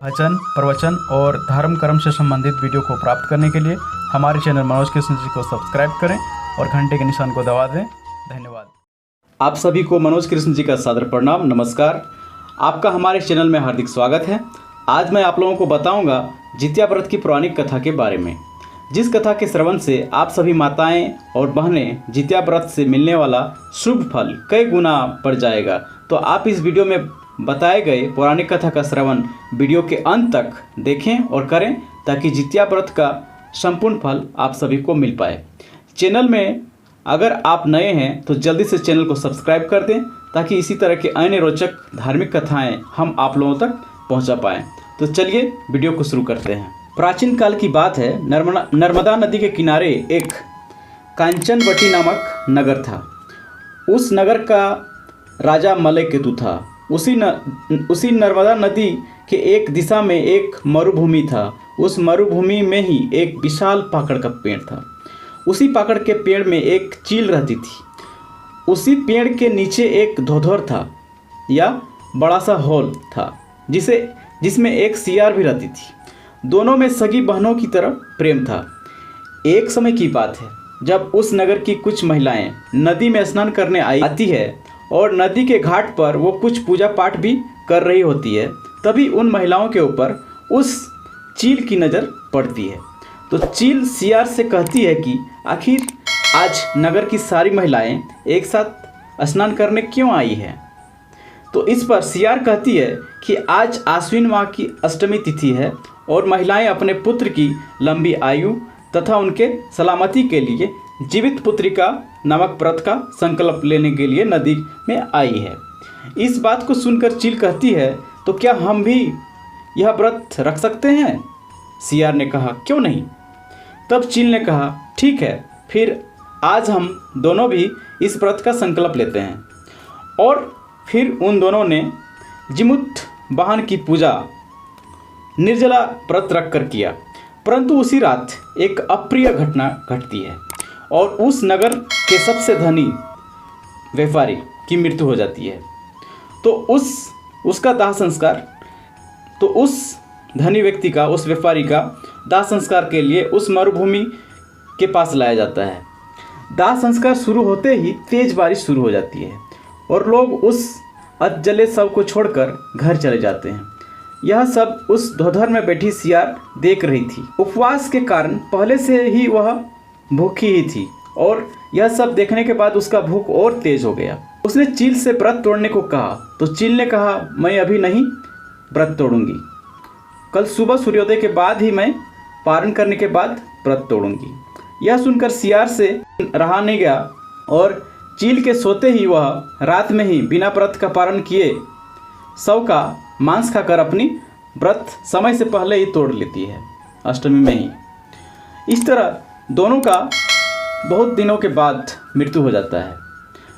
भजन, प्रवचन और धर्म कर्म से संबंधित वीडियो को प्राप्त करने के लिए हमारे चैनल मनोज कृष्ण जी को सब्सक्राइब करें और घंटे के निशान को दबा दें। धन्यवाद। आप सभी को मनोज कृष्ण जी का सादर प्रणाम, नमस्कार। आपका हमारे चैनल में हार्दिक स्वागत है। आज मैं आप लोगों को बताऊंगा जितिया व्रत की पौराणिक कथा के बारे में, जिस कथा के श्रवण से आप सभी माताएं और बहनें जितिया व्रत से मिलने वाला शुभ फल कई गुना बढ़ जाएगा। तो आप इस वीडियो में बताए गए पौराणिक कथा का श्रवण वीडियो के अंत तक देखें और करें, ताकि जितिया व्रत का संपूर्ण फल आप सभी को मिल पाए। चैनल में अगर आप नए हैं तो जल्दी से चैनल को सब्सक्राइब कर दें, ताकि इसी तरह के अन्य रोचक धार्मिक कथाएं हम आप लोगों तक पहुंचा पाएँ। तो चलिए वीडियो को शुरू करते हैं। प्राचीन काल की बात है। नर्मदा नदी के किनारे एक कांचनवटी नामक नगर था। उस नगर का राजा मलयकेतु था। उसी नर्मदा नदी के एक दिशा में एक मरुभूमि था। उस मरुभूमि में ही एक विशाल पाकड़ का पेड़ था। उसी पाकड़ के पेड़ में एक चील रहती थी। उसी पेड़ के नीचे एक धोधर था या बड़ा सा हॉल था, जिसमें एक सियार भी रहती थी। दोनों में सगी बहनों की तरह प्रेम था। एक समय की बात है, जब उस नगर की कुछ महिलाएं नदी में स्नान करने आती है और नदी के घाट पर वो कुछ पूजा पाठ भी कर रही होती है। तभी उन महिलाओं के ऊपर उस चील की नज़र पड़ती है। तो चील सियार से कहती है कि आखिर आज नगर की सारी महिलाएं एक साथ स्नान करने क्यों आई हैं। तो इस पर सियार कहती है कि आज आश्विन माह की अष्टमी तिथि है और महिलाएं अपने पुत्र की लंबी आयु तथा उनके सलामती के लिए जीवित पुत्रिका नामक व्रत का संकल्प लेने के लिए नदी में आई है। इस बात को सुनकर चील कहती है, तो क्या हम भी यह व्रत रख सकते हैं? सियार ने कहा, क्यों नहीं। तब चील ने कहा, ठीक है, फिर आज हम दोनों भी इस व्रत का संकल्प लेते हैं। और फिर उन दोनों ने जीमूत वाहन की पूजा निर्जला व्रत रख कर किया। परंतु उसी रात एक अप्रिय घटना घटती है और उस नगर के सबसे धनी व्यापारी की मृत्यु हो जाती है। तो उसका दाह संस्कार, तो उस धनी व्यक्ति का, उस व्यापारी का दाह संस्कार के लिए उस मरुभूमि के पास लाया जाता है। दाह संस्कार शुरू होते ही तेज बारिश शुरू हो जाती है और लोग उस अधजले शव को छोड़कर घर चले जाते हैं। यह सब उस धोधर में बैठी सियार देख रही थी। उपवास के कारण पहले से ही वह भूखी ही थी और यह सब देखने के बाद उसका भूख और तेज हो गया। उसने चील से व्रत तोड़ने को कहा, तो चील ने कहा, मैं अभी नहीं व्रत तोड़ूंगी, कल सुबह सूर्योदय के बाद ही मैं पारण करने के बाद व्रत तोड़ूंगी। यह सुनकर सियार से रहा नहीं गया और चील के सोते ही वह रात में ही बिना व्रत का पारण किए शव का मांस खाकर अपनी व्रत समय से पहले ही तोड़ लेती है, अष्टमी में ही। इस तरह दोनों का बहुत दिनों के बाद मृत्यु हो जाता है।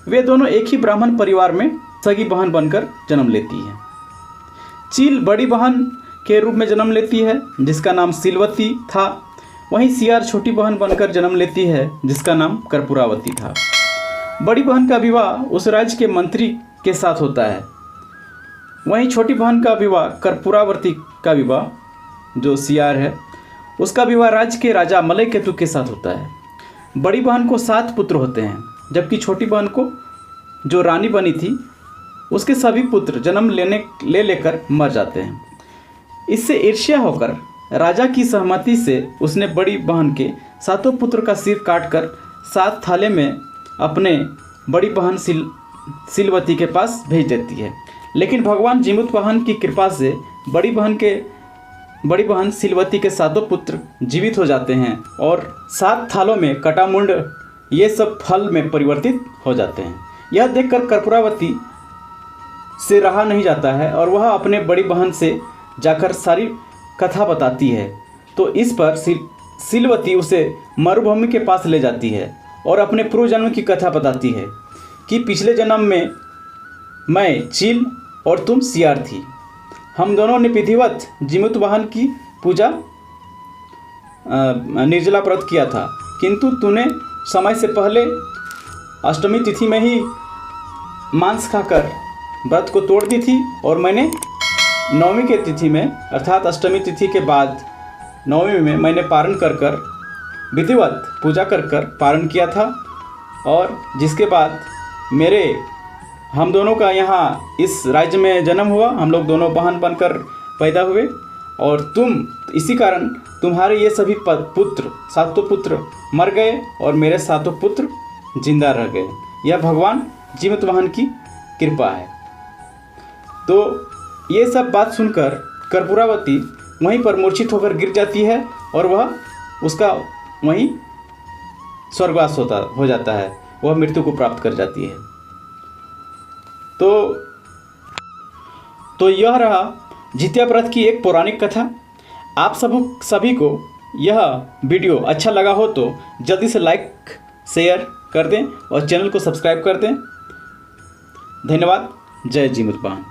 वे दोनों एक ही ब्राह्मण परिवार में सगी बहन बनकर जन्म लेती हैं। चील बड़ी बहन के रूप में जन्म लेती है, जिसका नाम सिलवती था। वहीं सियार छोटी बहन बनकर जन्म लेती है, जिसका नाम कर्पूरावती था। बड़ी बहन का विवाह उस राज्य के मंत्री के साथ होता है। वहीं छोटी बहन का विवाह, कर्पूरावती का विवाह, जो सियार है, उसका विवाह राज्य के राजा मलयकेतु के साथ होता है। बड़ी बहन को 7 पुत्र होते हैं, जबकि छोटी बहन को, जो रानी बनी थी, उसके सभी पुत्र जन्म लेकर मर जाते हैं। इससे ईर्ष्या होकर राजा की सहमति से उसने बड़ी बहन के 7 पुत्र का सिर काटकर 7 थाले में अपने बड़ी बहन सिलवती के पास भेज देती है। लेकिन भगवान जीमूत वाहन की कृपा से बड़ी बहन सिलवती के 7 पुत्र जीवित हो जाते हैं और 7 थालों में कटामुंड ये सब फल में परिवर्तित हो जाते हैं। यह देखकर कर्पूरावती से रहा नहीं जाता है और वह अपने बड़ी बहन से जाकर सारी कथा बताती है। तो इस पर सिलवती उसे मरुभूमि के पास ले जाती है और अपने पूर्व जन्म की कथा बताती है कि पिछले जन्म में मैं चील और तुम सियार थी। हम दोनों ने विधिवत जीमूत वाहन की पूजा निर्जला व्रत किया था, किंतु तूने समय से पहले अष्टमी तिथि में ही मांस खाकर व्रत को तोड़ दी थी और मैंने नवमी के तिथि में अर्थात अष्टमी तिथि के बाद नवमी में मैंने पारण कर विधिवत पूजा कर पारण किया था, और जिसके बाद हम दोनों का यहाँ इस राज्य में जन्म हुआ। हम लोग दोनों बहन बनकर पैदा हुए, और इसी कारण तुम्हारे ये सभी पुत्र, सातों पुत्र मर गए और मेरे सातों पुत्र जिंदा रह गए। यह भगवान जीवित वाहन की कृपा है। तो ये सब बात सुनकर कर्पूरावती वहीं पर मूर्छित होकर गिर जाती है, और उसका वहीं स्वर्गवास हो जाता है, वह मृत्यु को प्राप्त कर जाती है। तो यह रहा जितिया व्रत की एक पौराणिक कथा। आप सभी को यह वीडियो अच्छा लगा हो तो जल्दी से लाइक शेयर कर दें और चैनल को सब्सक्राइब कर दें। धन्यवाद। जय जीवित वाहन।